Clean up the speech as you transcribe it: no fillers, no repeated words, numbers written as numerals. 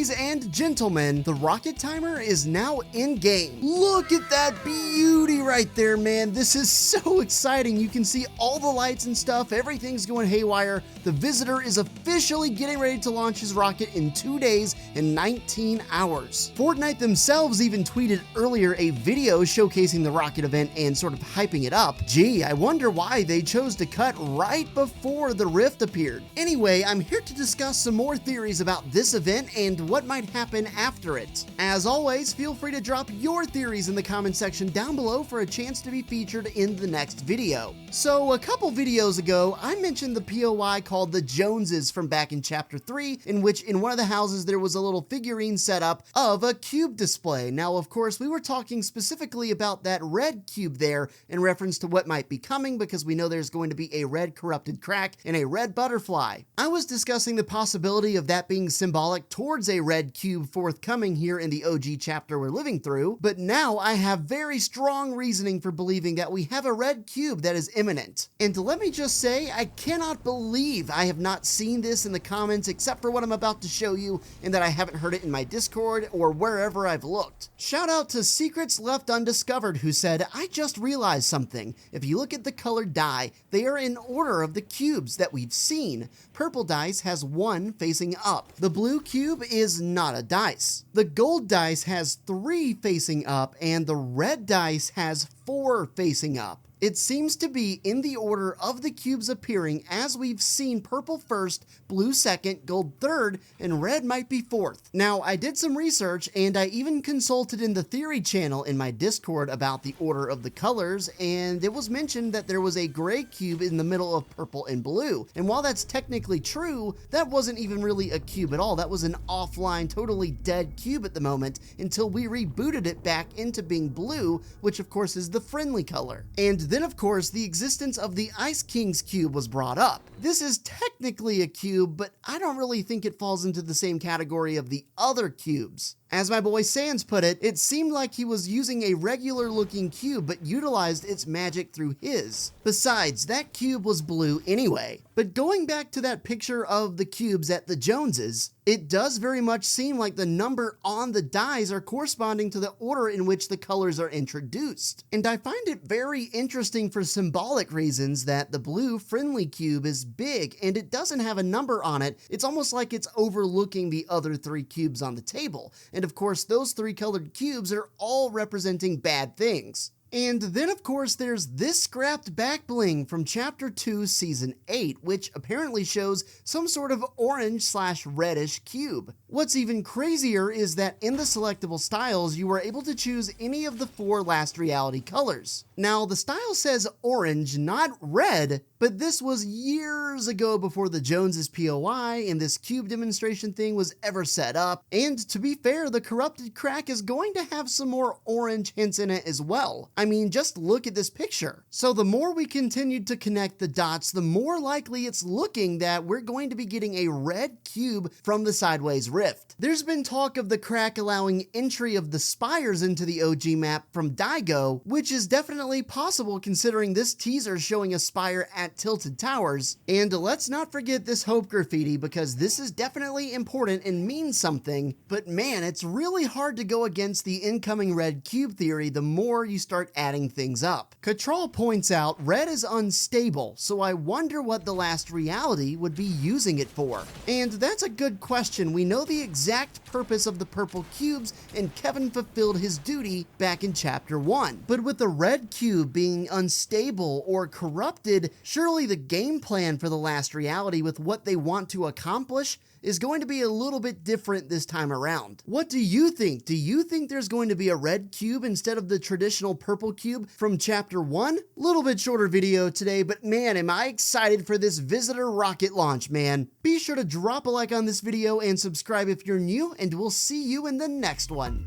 Ladies and gentlemen, the rocket timer is now in-game. Look at that beauty right there, man. This is so exciting. You can see all the lights and stuff. Everything's going haywire. The visitor is officially getting ready to launch his rocket in 2 days and 19 hours. Fortnite themselves even tweeted earlier a video showcasing the rocket event and sort of hyping it up. Gee, I wonder why they chose to cut right before the rift appeared. Anyway, I'm here to discuss some more theories about this event and what might happen after it. As always, feel free to drop your theories in the comment section down below for a chance to be featured in the next video. So a couple videos ago, I mentioned the POI called the Joneses from back in chapter 3, in which in one of the houses there was a little figurine setup of a cube display. Now, of course, we were talking specifically about that red cube there in reference to what might be coming, because we know there's going to be a red corrupted crack and a red butterfly. I was discussing the possibility of that being symbolic towards a red cube forthcoming here in the OG chapter we're living through, but now I have very strong reasoning for believing that we have a red cube that is imminent. And let me just say, I cannot believe I have not seen this in the comments except for what I'm about to show you, and that I haven't heard it in my Discord or wherever I've looked. Shout out to Secrets Left Undiscovered, who said, I just realized something. If you look at the colored die, they are in order of the cubes that we've seen. Purple dice has 1 facing up. The blue cube is not a dice. The gold dice has 3 facing up, and the red dice has 4 facing up. It seems to be in the order of the cubes appearing, as we've seen purple first, blue second, gold third, and red might be fourth. Now, I did some research, and I even consulted in the theory channel in my Discord about the order of the colors, and it was mentioned that there was a gray cube in the middle of purple and blue. And while that's technically true, that wasn't even really a cube at all. That was an offline, totally dead cube at the moment, until we rebooted it back into being blue, which of course is the friendly color. And then, of course, the existence of the Ice King's cube was brought up. This is technically a cube, but I don't really think it falls into the same category of the other cubes. As my boy Sans put it, it seemed like he was using a regular looking cube but utilized its magic through his. Besides, that cube was blue anyway. But going back to that picture of the cubes at the Joneses, it does very much seem like the number on the dies are corresponding to the order in which the colors are introduced. And I find it very interesting for symbolic reasons that the blue friendly cube is big and it doesn't have a number on it. It's almost like it's overlooking the other 3 cubes on the table. And of course, those 3 colored cubes are all representing bad things. And then, of course, there's this scrapped back bling from Chapter 2, Season 8, which apparently shows some sort of orange/reddish cube. What's even crazier is that in the selectable styles, you were able to choose any of the 4 last reality colors. Now, the style says orange, not red, but this was years ago before the Joneses POI and this cube demonstration thing was ever set up. And to be fair, the corrupted crack is going to have some more orange hints in it as well. I mean, just look at this picture. So the more we continued to connect the dots, the more likely it's looking that we're going to be getting a red cube from the sideways rift. There's been talk of the crack allowing entry of the spires into the OG map from Daigo, which is definitely possible considering this teaser showing a spire at Tilted Towers. And let's not forget this hope graffiti, because this is definitely important and means something, but man, it's really hard to go against the incoming red cube theory the more you start adding things up. Katral points out red is unstable, so I wonder what the last reality would be using it for. And that's a good question. We know the exact purpose of the purple cubes, and Kevin fulfilled his duty back in Chapter 1. But with the red cube being unstable or corrupted, surely the game plan for the last reality with what they want to accomplish is going to be a little bit different this time around. What do you think? Do you think there's going to be a red cube instead of the traditional purple cube from Chapter 1? Little bit shorter video today, but man, am I excited for this visitor rocket launch, man. Be sure to drop a like on this video and subscribe if you're new, and we'll see you in the next one.